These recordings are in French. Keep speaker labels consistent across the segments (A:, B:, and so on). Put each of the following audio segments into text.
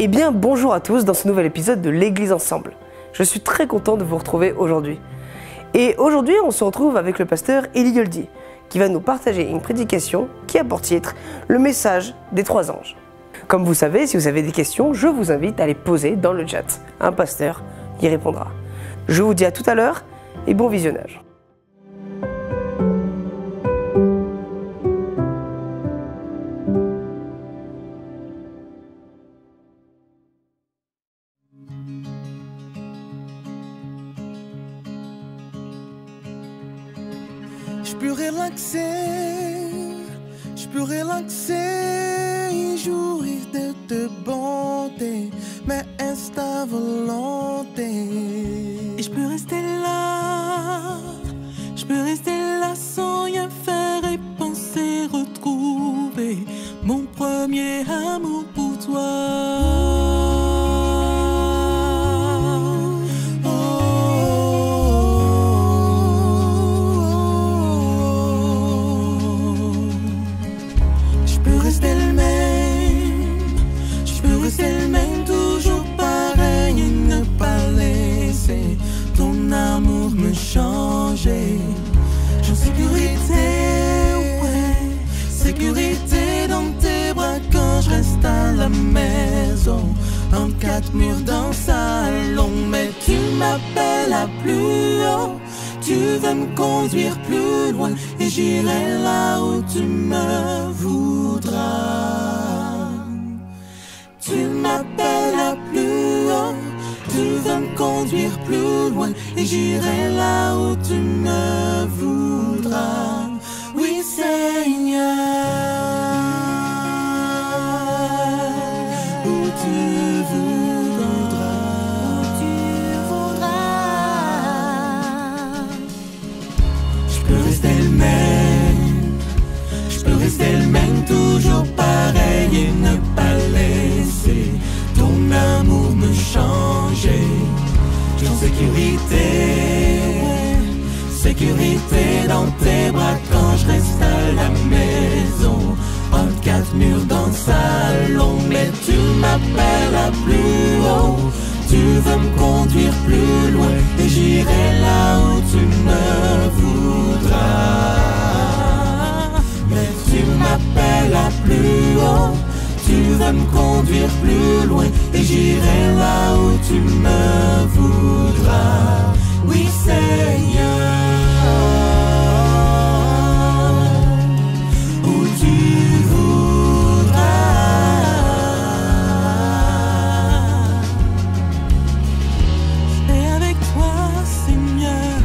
A: Eh bien, bonjour à tous dans ce nouvel épisode de l'Église Ensemble. Je suis très content de vous retrouver aujourd'hui. Et aujourd'hui, on se retrouve avec le pasteur Eli Goldi, qui va nous partager une prédication qui a pour titre « Le message des trois anges ». Comme vous savez, si vous avez des questions, je vous invite à les poser dans le chat. Un pasteur y répondra. Je vous dis à tout à l'heure et bon visionnage.
B: Je peux relaxer, jouir de ta bonté, mais est ta volonté.
C: Et je peux rester là sans rien faire et penser retrouver mon premier amour pour toi.
B: J'ai sécurité, ouais, sécurité dans tes bras quand je reste à la maison, entre quatre murs dans le salon. Mais tu m'appelles à plus haut, tu veux me conduire plus loin, et j'irai là où tu me voudras. Tu m'appelles à plus haut, tu veux me conduire plus loin, et j'irai là où tu me voudras. Oui, Seigneur, où tu voudras. Je peux rester le même, je peux rester le même, toujours pareil, et ne pas laisser ton amour me changer. En sécurité, sécurité dans tes bras quand je reste à la maison, entre quatre murs dans le salon. Mais tu m'appelles à plus haut, tu veux me conduire plus loin, et j'irai là où tu me voudras. Mais tu m'appelles à plus haut, tu veux me conduire plus loin, et j'irai là où tu me voudras. Oui, Seigneur, où tu voudras.
C: Je serai avec toi, Seigneur,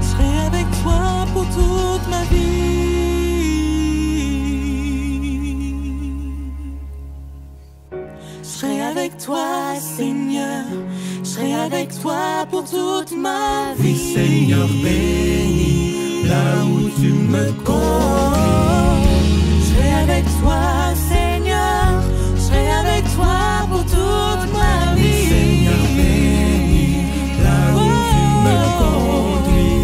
C: je serai avec toi pour toute ma vie. Je serai avec toi, Seigneur, je serai avec toi pour toute ma vie.
B: Oui, Seigneur, béni là où tu me conduis.
C: Je serai avec toi, Seigneur, je serai avec toi pour toute ma vie.
B: Oui, Seigneur, béni là où tu me conduis.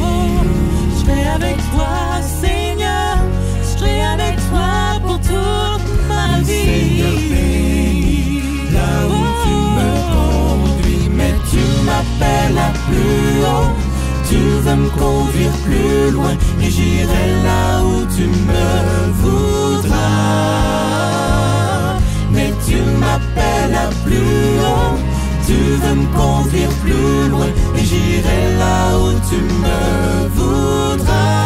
C: Je serai avec toi, Seigneur, je serai avec toi pour toute ma vie.
B: Seigneur, béni là où tu me conduis. Mais tu m'appelles à plus haut, tu veux me conduire plus loin, et j'irai là où tu me voudras. Mais tu m'appelles à plus haut, tu veux me conduire plus loin, et j'irai là où tu me voudras.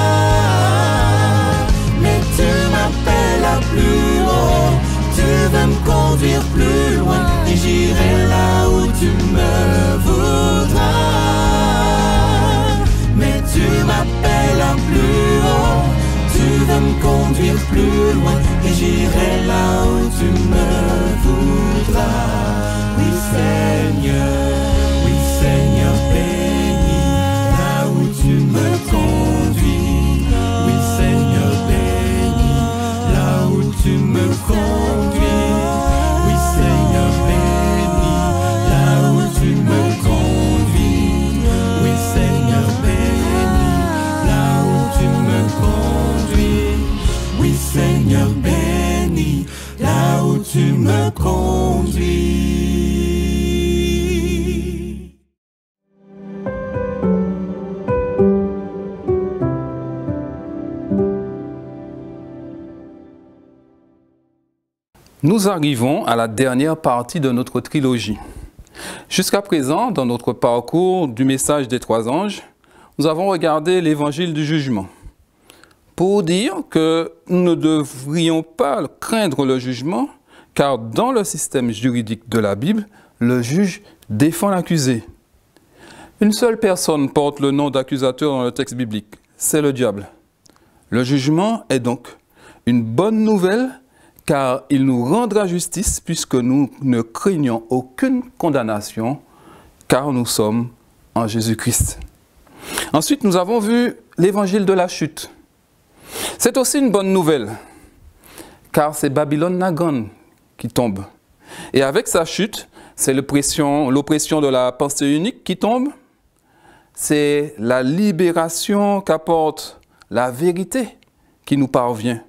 B: Mais tu m'appelles à plus haut, tu veux me conduire plus loin, et j'irai là où tu me voudras. Mais tu m'appelles à plus haut, tu veux me conduire plus loin, et j'irai là où tu me voudras. Oui, Seigneur, béni là où tu me conduis. Oui, Seigneur, béni là où tu me conduis. Oui, Seigneur, béni là où tu me conduis. Oui, Seigneur, béni là où tu me conduis. Oui, Seigneur, béni là où tu me conduis.
D: Nous arrivons à la dernière partie de notre trilogie. Jusqu'à présent, dans notre parcours du message des trois anges, nous avons regardé l'évangile du jugement pour dire que nous ne devrions pas craindre le jugement, car dans le système juridique de la Bible, le juge défend l'accusé. Une seule personne porte le nom d'accusateur dans le texte biblique, c'est le diable. Le jugement est donc une bonne nouvelle, car il nous rendra justice puisque nous ne craignons aucune condamnation, car nous sommes en Jésus-Christ. Ensuite, nous avons vu l'évangile de la chute. C'est aussi une bonne nouvelle, car c'est Babylone Nagan qui tombe. Et avec sa chute, c'est l'oppression de la pensée unique qui tombe. C'est la libération qu'apporte la vérité qui nous parvient,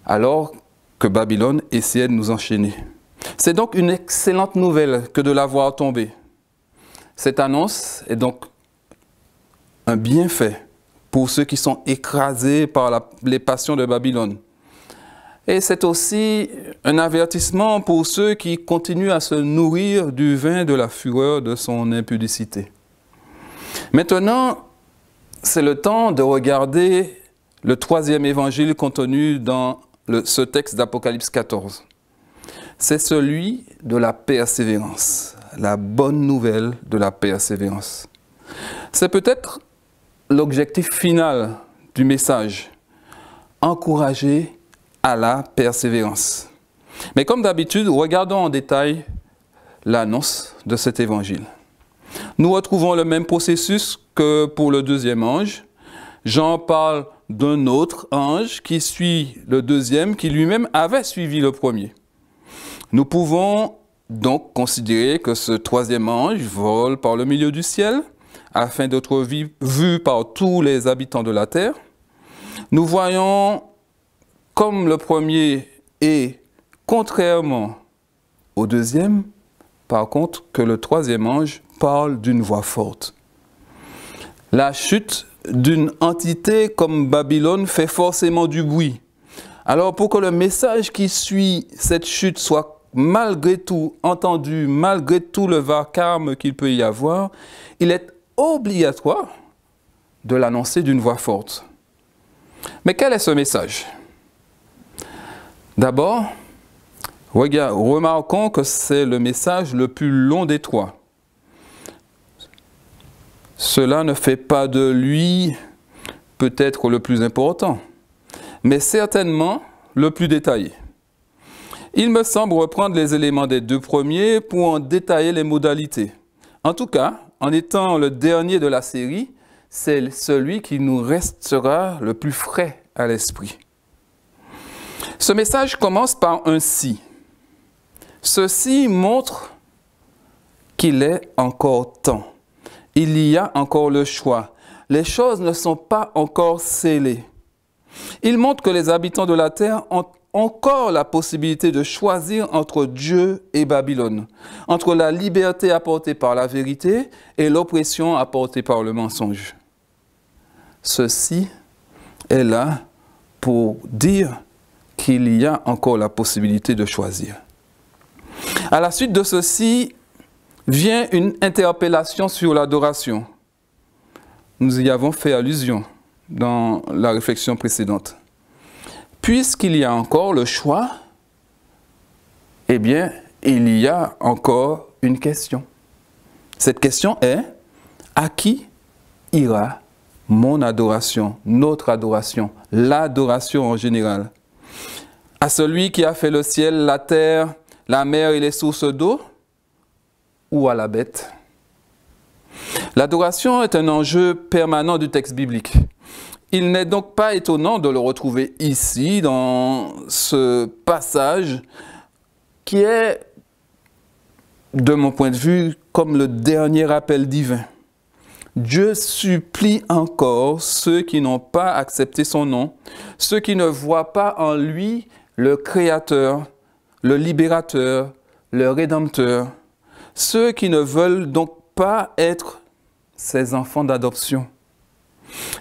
D: alors que Babylone essayait de nous enchaîner. C'est donc une excellente nouvelle que de la voir tomber. Cette annonce est donc un bienfait pour ceux qui sont écrasés par les passions de Babylone. Et c'est aussi un avertissement pour ceux qui continuent à se nourrir du vin de la fureur de son impudicité. Maintenant, c'est le temps de regarder le troisième évangile contenu dans ce texte d'Apocalypse 14. C'est celui de la persévérance, la bonne nouvelle de la persévérance. C'est peut-être l'objectif final du message, encourager à la persévérance. Mais comme d'habitude, regardons en détail l'annonce de cet évangile. Nous retrouvons le même processus que pour le deuxième ange. Jean parle d'un autre ange qui suit le deuxième, qui lui-même avait suivi le premier. Nous pouvons donc considérer que ce troisième ange vole par le milieu du ciel afin d'être vu par tous les habitants de la terre. Nous voyons, comme le premier et contrairement au deuxième, par contre, que le troisième ange parle d'une voix forte. La chute d'une entité comme Babylone fait forcément du bruit. Alors pour que le message qui suit cette chute soit malgré tout entendu, malgré tout le vacarme qu'il peut y avoir, il est obligatoire de l'annoncer d'une voix forte. Mais quel est ce message? D'abord, remarquons que c'est le message le plus long des trois. Cela ne fait pas de lui peut-être le plus important, mais certainement le plus détaillé. Il me semble reprendre les éléments des deux premiers pour en détailler les modalités. En tout cas, en étant le dernier de la série, c'est celui qui nous restera le plus frais à l'esprit. Ce message commence par un « si ». Ceci montre qu'il est encore temps. Il y a encore le choix. Les choses ne sont pas encore scellées. Il montre que les habitants de la terre ont encore la possibilité de choisir entre Dieu et Babylone, entre la liberté apportée par la vérité et l'oppression apportée par le mensonge. Ceci est là pour dire qu'il y a encore la possibilité de choisir. À la suite de ceci, vient une interpellation sur l'adoration. Nous y avons fait allusion dans la réflexion précédente. Puisqu'il y a encore le choix, eh bien, il y a encore une question. Cette question est, à qui ira mon adoration, notre adoration, l'adoration en général? À celui qui a fait le ciel, la terre, la mer et les sources d'eau, ou à la bête? L'adoration est un enjeu permanent du texte biblique. Il n'est donc pas étonnant de le retrouver ici, dans ce passage, qui est, de mon point de vue, comme le dernier appel divin. Dieu supplie encore ceux qui n'ont pas accepté son nom, ceux qui ne voient pas en lui le Créateur, le Libérateur, le Rédempteur, ceux qui ne veulent donc pas être ses enfants d'adoption.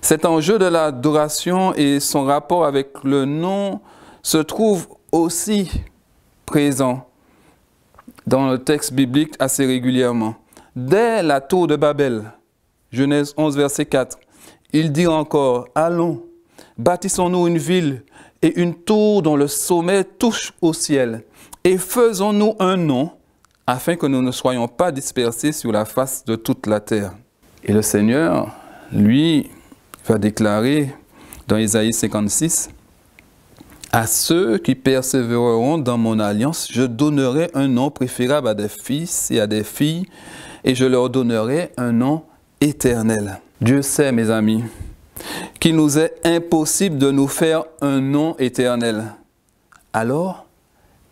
D: Cet enjeu de l'adoration et son rapport avec le nom se trouve aussi présent dans le texte biblique assez régulièrement. Dès la tour de Babel, Genèse 11, verset 4, il dit encore, « Allons, bâtissons-nous une ville et une tour dont le sommet touche au ciel, et faisons-nous un nom, afin que nous ne soyons pas dispersés sur la face de toute la terre. » Et le Seigneur, lui, va déclarer dans Isaïe 56, « À ceux qui persévéreront dans mon alliance, je donnerai un nom préférable à des fils et à des filles, et je leur donnerai un nom éternel. » Dieu sait, mes amis, qu'il nous est impossible de nous faire un nom éternel. Alors,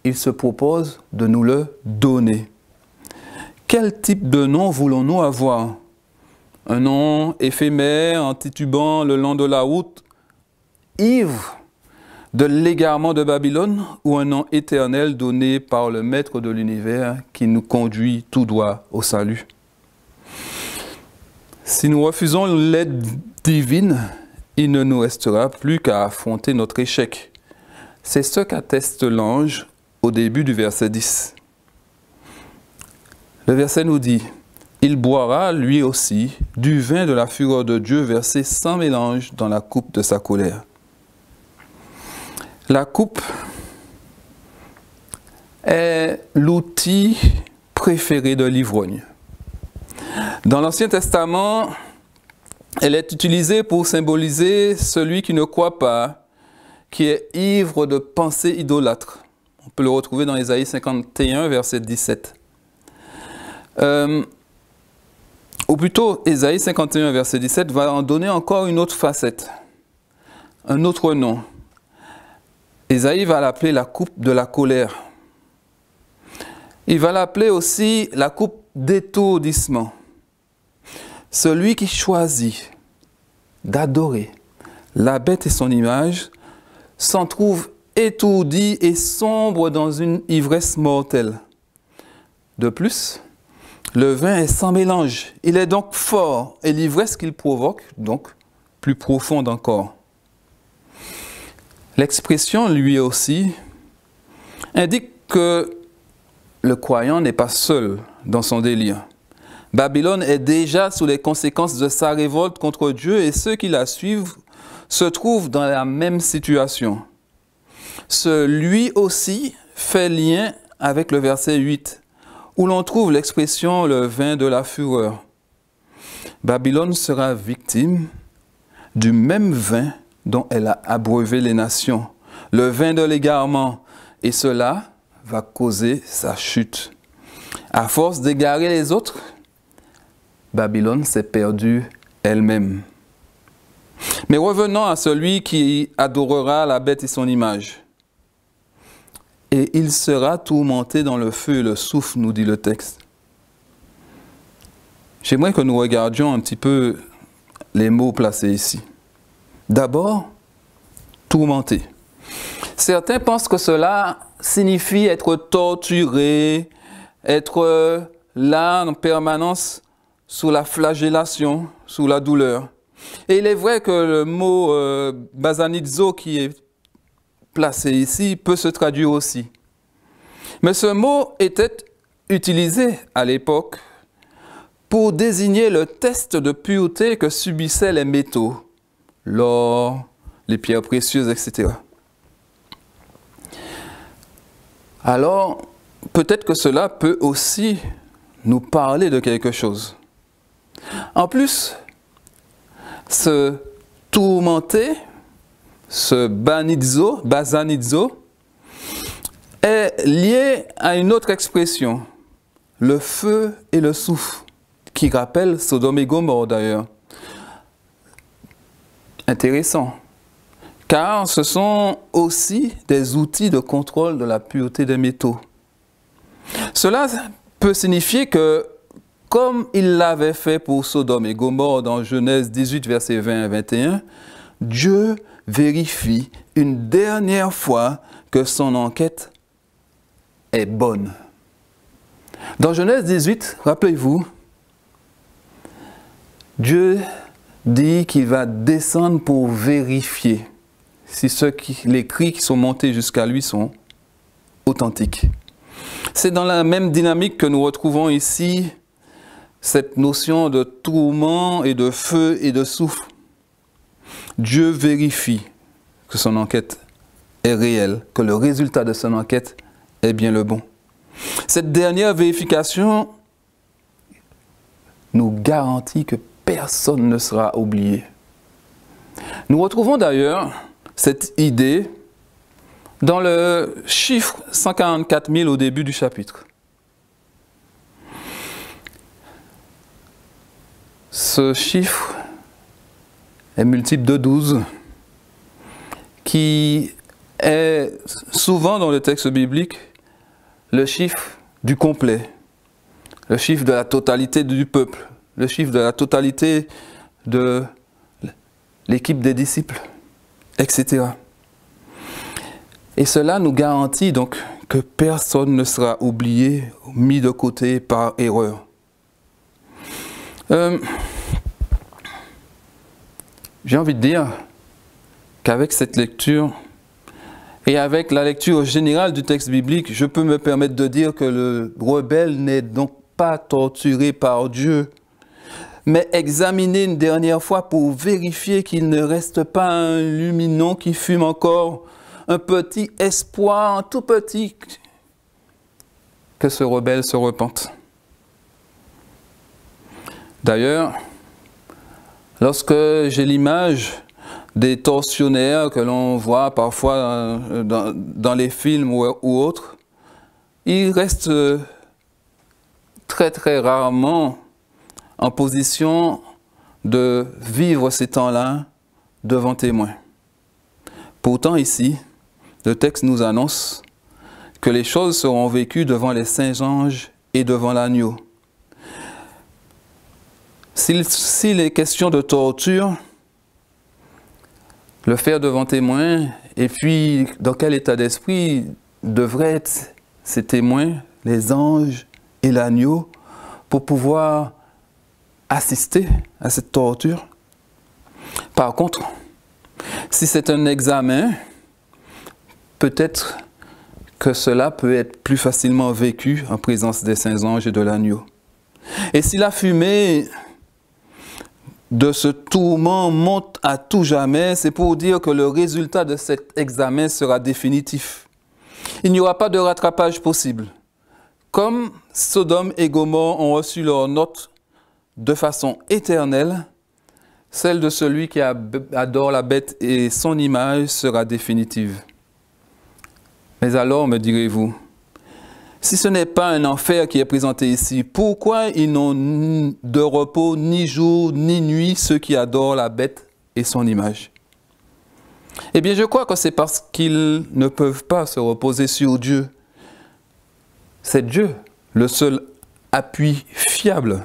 D: il se propose de nous le donner. Quel type de nom voulons-nous avoir? Un nom éphémère, en titubant le long de la route, ivre de l'égarement de Babylone, ou un nom éternel donné par le Maître de l'univers qui nous conduit tout droit au salut? Si nous refusons l'aide divine, il ne nous restera plus qu'à affronter notre échec. C'est ce qu'atteste l'ange au début du verset 10. Le verset nous dit, « Il boira lui aussi du vin de la fureur de Dieu versé sans mélange dans la coupe de sa colère. » La coupe est l'outil préféré de l'ivrogne. Dans l'Ancien Testament, elle est utilisée pour symboliser celui qui ne croit pas, qui est ivre de pensées idolâtres. On peut le retrouver dans Isaïe 51, verset 17. Ou plutôt, Isaïe 51, verset 17 va en donner encore une autre facette, un autre nom. Isaïe va l'appeler la coupe de la colère. Il va l'appeler aussi la coupe d'étourdissement. Celui qui choisit d'adorer la bête et son image s'en trouve étourdi et sombre dans une ivresse mortelle. De plus, le vin est sans mélange. Il est donc fort et l'ivresse qu'il provoque, donc, plus profonde encore. L'expression, lui aussi, indique que le croyant n'est pas seul dans son délire. Babylone est déjà sous les conséquences de sa révolte contre Dieu et ceux qui la suivent se trouvent dans la même situation. Ce lui aussi fait lien avec le verset 8, où l'on trouve l'expression « le vin de la fureur ». Babylone sera victime du même vin dont elle a abreuvé les nations, le vin de l'égarement, et cela va causer sa chute. À force d'égarer les autres, Babylone s'est perdue elle-même. Mais revenons à celui qui adorera la bête et son image. Et il sera tourmenté dans le feu et le soufre, nous dit le texte. J'aimerais que nous regardions un petit peu les mots placés ici. D'abord, tourmenté. Certains pensent que cela signifie être torturé, être là en permanence sous la flagellation, sous la douleur. Et il est vrai que le mot basanizo qui est placé ici peut se traduire aussi. Mais ce mot était utilisé à l'époque pour désigner le test de pureté que subissaient les métaux, l'or, les pierres précieuses, etc. Alors, peut-être que cela peut aussi nous parler de quelque chose. En plus, ce tourmenté, ce basanizo, est lié à une autre expression, le feu et le soufre, qui rappelle Sodome et Gomorrhe d'ailleurs. Intéressant, car ce sont aussi des outils de contrôle de la pureté des métaux. Cela peut signifier que, comme il l'avait fait pour Sodome et Gomorrhe dans Genèse 18, versets 20 à 21, Dieu vérifie une dernière fois que son enquête est bonne. Dans Genèse 18, rappelez-vous, Dieu dit qu'il va descendre pour vérifier si les cris qui sont montés jusqu'à lui sont authentique. C'est dans la même dynamique que nous retrouvons ici cette notion de tourment et de feu et de souffle. Dieu vérifie que son enquête est réelle, que le résultat de son enquête est bien le bon. Cette dernière vérification nous garantit que personne ne sera oublié. Nous retrouvons d'ailleurs cette idée dans le chiffre 144 000 au début du chapitre. Ce chiffre est multiple de 12, qui est souvent dans le texte biblique le chiffre du complet, le chiffre de la totalité du peuple, le chiffre de la totalité de l'équipe des disciples, etc. Et cela nous garantit donc que personne ne sera oublié, mis de côté par erreur. J'ai envie de dire qu'avec cette lecture et avec la lecture générale du texte biblique, je peux me permettre de dire que le rebelle n'est donc pas torturé par Dieu, mais examiné une dernière fois pour vérifier qu'il ne reste pas un luminon qui fume encore, un petit espoir, tout petit, que ce rebelle se repente. D'ailleurs, lorsque j'ai l'image des tortionnaires que l'on voit parfois dans les films ou autres, ils restent très très rarement en position de vivre ces temps-là devant témoins. Pourtant ici, le texte nous annonce que les choses seront vécues devant les saints anges et devant l'agneau. S'il est question de torture, le faire devant témoins, et puis dans quel état d'esprit devraient être ces témoins, les anges et l'agneau, pour pouvoir assister à cette torture? Par contre, si c'est un examen, peut-être que cela peut être plus facilement vécu en présence des saints anges et de l'agneau. Et si la fumée de ce tourment monte à tout jamais, c'est pour dire que le résultat de cet examen sera définitif. Il n'y aura pas de rattrapage possible. Comme Sodome et Gomorrhe ont reçu leur note de façon éternelle, celle de celui qui adore la bête et son image sera définitive. Mais alors, me direz-vous, si ce n'est pas un enfer qui est présenté ici, pourquoi ils n'ont de repos ni jour ni nuit ceux qui adorent la bête et son image? Eh bien, je crois que c'est parce qu'ils ne peuvent pas se reposer sur Dieu. C'est Dieu, le seul appui fiable.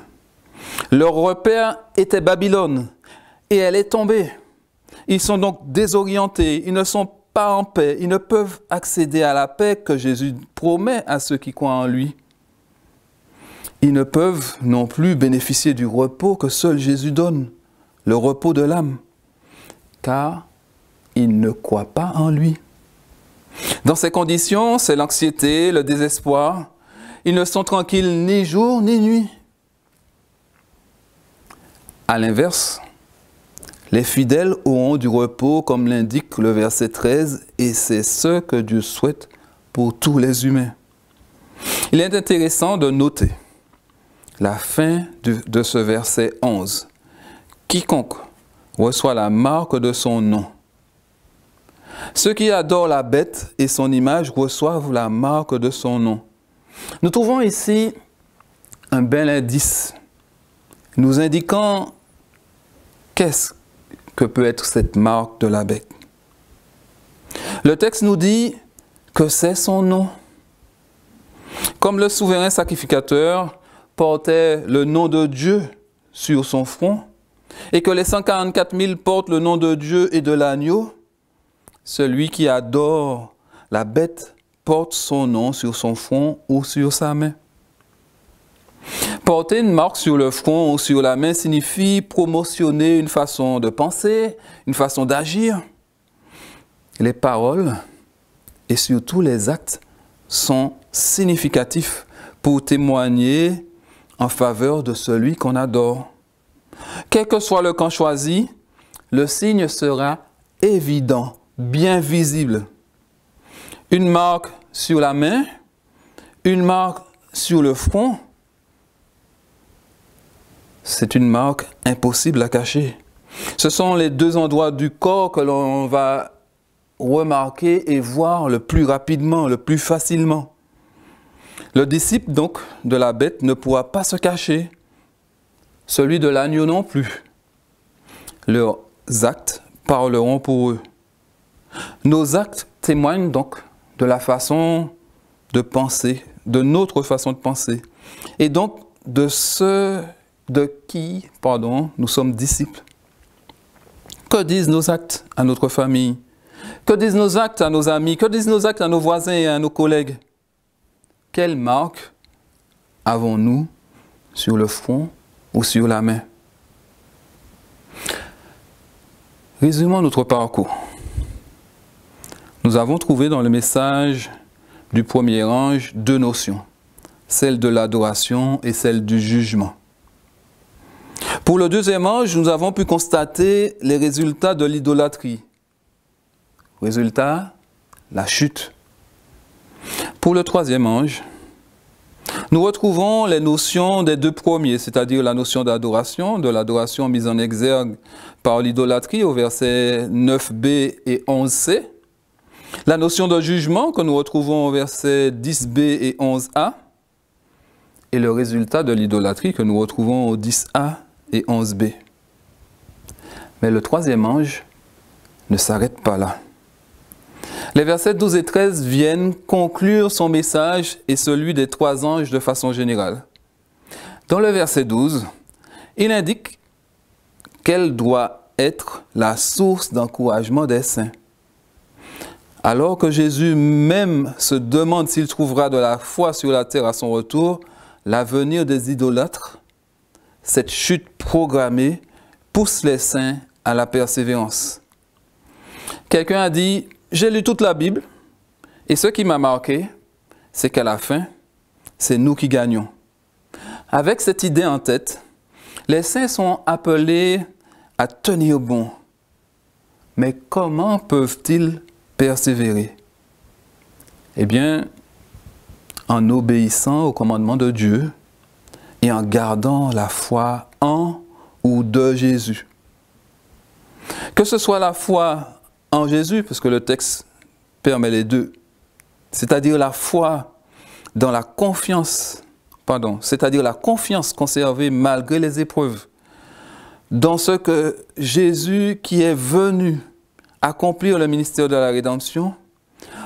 D: Leur repère était Babylone, et elle est tombée. Ils sont donc désorientés, ils ne sont pas en paix, ils ne peuvent accéder à la paix que Jésus promet à ceux qui croient en lui. Ils ne peuvent non plus bénéficier du repos que seul Jésus donne, le repos de l'âme, car ils ne croient pas en lui. Dans ces conditions, c'est l'anxiété, le désespoir. Ils ne sont tranquilles ni jour ni nuit. À l'inverse, les fidèles auront du repos, comme l'indique le verset 13, et c'est ce que Dieu souhaite pour tous les humains. Il est intéressant de noter la fin de ce verset 11. Quiconque reçoit la marque de son nom. Ceux qui adorent la bête et son image reçoivent la marque de son nom. Nous trouvons ici un bel indice nous indiquant qu'est-ce que peut être cette marque de la bête. Le texte nous dit que c'est son nom. Comme le souverain sacrificateur portait le nom de Dieu sur son front et que les 144 000 portent le nom de Dieu et de l'agneau, celui qui adore la bête porte son nom sur son front ou sur sa main. Porter une marque sur le front ou sur la main signifie promotionner une façon de penser, une façon d'agir. Les paroles et surtout les actes sont significatifs pour témoigner en faveur de celui qu'on adore. Quel que soit le camp choisi, le signe sera évident, bien visible. Une marque sur la main, une marque sur le front, c'est une marque impossible à cacher. Ce sont les deux endroits du corps que l'on va remarquer et voir le plus rapidement, le plus facilement. Le disciple donc de la bête ne pourra pas se cacher, celui de l'agneau non plus. Leurs actes parleront pour eux. Nos actes témoignent donc de la façon de penser, de notre façon de penser, et donc de ceux de qui, nous sommes disciples. Que disent nos actes à notre famille? Que disent nos actes à nos amis? Que disent nos actes à nos voisins et à nos collègues? Quelle marque avons-nous sur le front ou sur la main? Résumons notre parcours. Nous avons trouvé dans le message du premier ange deux notions, celle de l'adoration et celle du jugement. Pour le deuxième ange, nous avons pu constater les résultats de l'idolâtrie. Résultat, la chute. Pour le troisième ange, nous retrouvons les notions des deux premiers, c'est-à-dire la notion d'adoration, de l'adoration mise en exergue par l'idolâtrie au verset 9b et 11c, la notion de jugement que nous retrouvons au verset 10b et 11a, et le résultat de l'idolâtrie que nous retrouvons au 10a et 11b. Mais le troisième ange ne s'arrête pas là. Les versets 12 et 13 viennent conclure son message et celui des trois anges de façon générale. Dans le verset 12, il indique quelle doit être la source d'encouragement des saints. Alors que Jésus même se demande s'il trouvera de la foi sur la terre à son retour, l'avenir des idolâtres, cette chute programmée pousse les saints à la persévérance. Quelqu'un a dit: j'ai lu toute la Bible et ce qui m'a marqué, c'est qu'à la fin, c'est nous qui gagnons. Avec cette idée en tête, les saints sont appelés à tenir bon. Mais comment peuvent-ils persévérer? Eh bien, en obéissant au commandement de Dieu et en gardant la foi en ou de Jésus. Que ce soit la foi en Jésus, parce que le texte permet les deux, c'est-à-dire la foi dans la confiance, c'est-à-dire la confiance conservée malgré les épreuves, dans ce que Jésus qui est venu accomplir le ministère de la rédemption,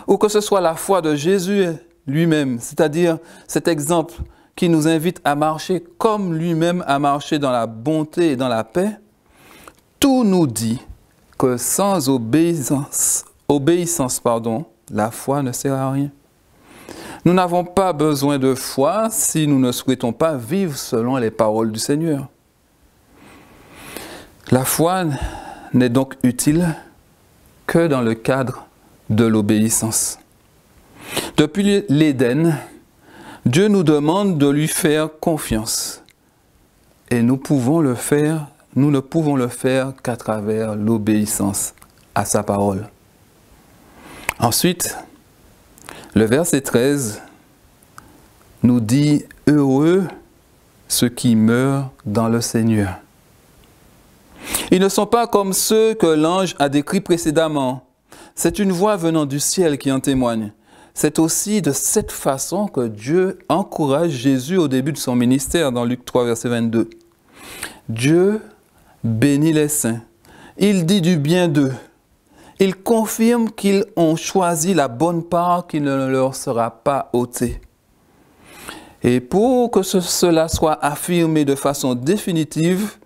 D: ou que ce soit la foi de Jésus lui-même, c'est-à-dire cet exemple qui nous invite à marcher comme lui-même a marché dans la bonté et dans la paix, tout nous dit que sans obéissance, la foi ne sert à rien. Nous n'avons pas besoin de foi si nous ne souhaitons pas vivre selon les paroles du Seigneur. La foi n'est donc utile que dans le cadre de l'obéissance. Depuis l'Éden, Dieu nous demande de lui faire confiance. Et nous ne pouvons le faire qu'à travers l'obéissance à sa parole. Ensuite, le verset 13 nous dit « Heureux ceux qui meurent dans le Seigneur ». Ils ne sont pas comme ceux que l'ange a décrits précédemment. C'est une voix venant du ciel qui en témoigne. C'est aussi de cette façon que Dieu encourage Jésus au début de son ministère dans Luc 3, verset 22. Dieu bénit les saints. Il dit du bien d'eux. Il confirme qu'ils ont choisi la bonne part qui ne leur sera pas ôtée. Et pour que cela soit affirmé de façon définitive,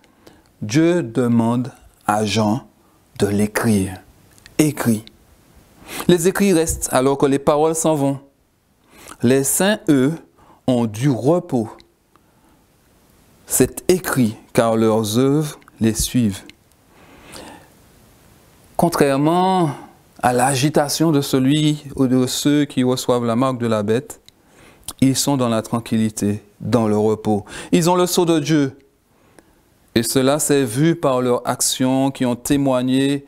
D: Dieu demande à Jean de l'écrire. Écrit. Les écrits restent alors que les paroles s'en vont. Les saints, eux, ont du repos. C'est écrit car leurs œuvres les suivent. Contrairement à l'agitation de celui ou de ceux qui reçoivent la marque de la bête, ils sont dans la tranquillité, dans le repos. Ils ont le sceau de Dieu. Et cela s'est vu par leurs actions qui ont témoigné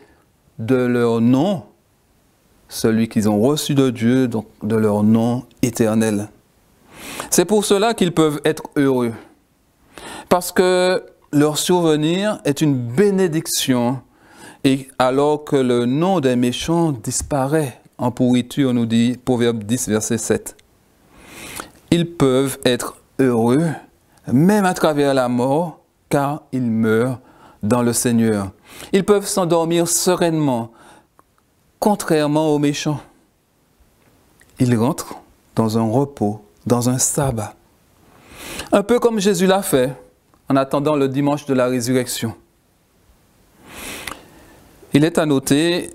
D: de leur nom, celui qu'ils ont reçu de Dieu, donc de leur nom éternel. C'est pour cela qu'ils peuvent être heureux. Parce que leur souvenir est une bénédiction, et alors que le nom des méchants disparaît en pourriture, nous dit Proverbe 10, verset 7. Ils peuvent être heureux, même à travers la mort, car ils meurent dans le Seigneur. Ils peuvent s'endormir sereinement, contrairement aux méchants. Ils rentrent dans un repos, dans un sabbat. Un peu comme Jésus l'a fait en attendant le dimanche de la résurrection. Il est à noter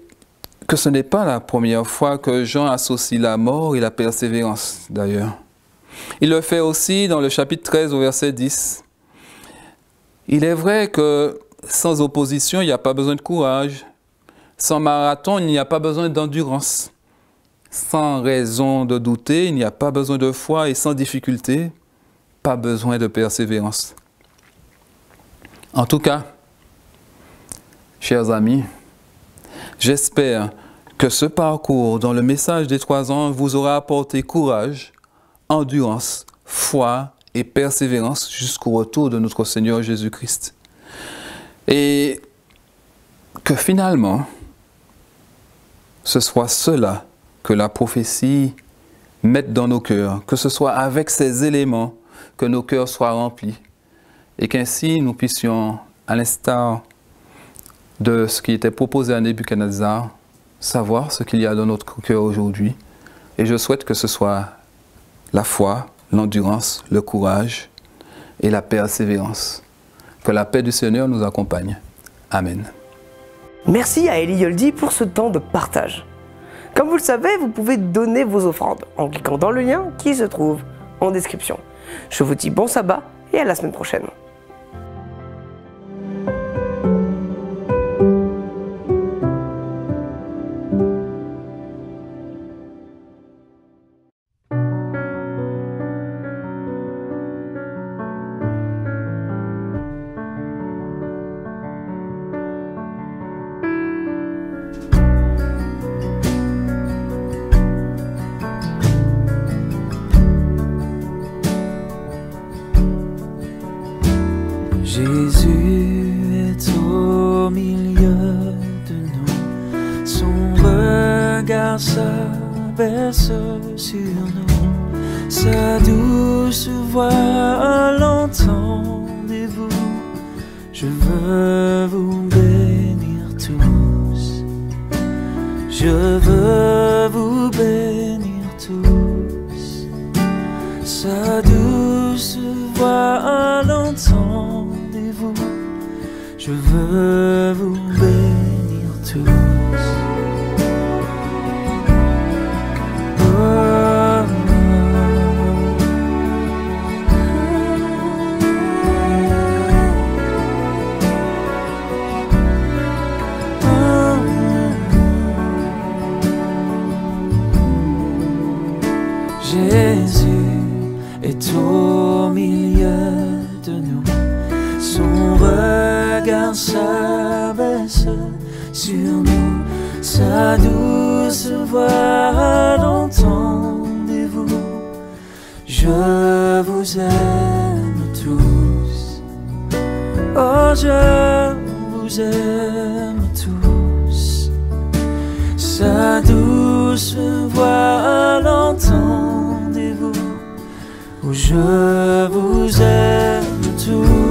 D: que ce n'est pas la première fois que Jean associe la mort et la persévérance, d'ailleurs. Il le fait aussi dans le chapitre 13 au verset 10. Il est vrai que sans opposition, il n'y a pas besoin de courage. Sans marathon, il n'y a pas besoin d'endurance. Sans raison de douter, il n'y a pas besoin de foi, et sans difficulté, pas besoin de persévérance. En tout cas, chers amis, j'espère que ce parcours dans le message des 3 ans vous aura apporté courage, endurance, foi et persévérance jusqu'au retour de notre Seigneur Jésus-Christ. Et que finalement, ce soit cela que la prophétie mette dans nos cœurs, que ce soit avec ces éléments que nos cœurs soient remplis, et qu'ainsi nous puissions, à l'instar de ce qui était proposé à Nebuchadnezzar, savoir ce qu'il y a dans notre cœur aujourd'hui. Et je souhaite que ce soit la foi, l'endurance, le courage et la persévérance. Que la paix du Seigneur nous accompagne. Amen.
A: Merci à Eli Yoldi pour ce temps de partage. Comme vous le savez, vous pouvez donner vos offrandes en cliquant dans le lien qui se trouve en description. Je vous dis bon sabbat et à la semaine prochaine.
B: Jésus est au milieu de nous, son regard s'abaisse sur nous, sa douce voix l'entendez-vous, je veux vous bénir tous, je veux vous bénir tous, sa douce voix l'entendez-vous, je veux vous bénir tous. Jésus est au milieu de nous, son regard s'abaisse sur nous, sa douce voix l'entendez-vous, je vous aime tous, oh je vous aime tous, sa douce voix l'entendez-vous, oh je vous aime tous.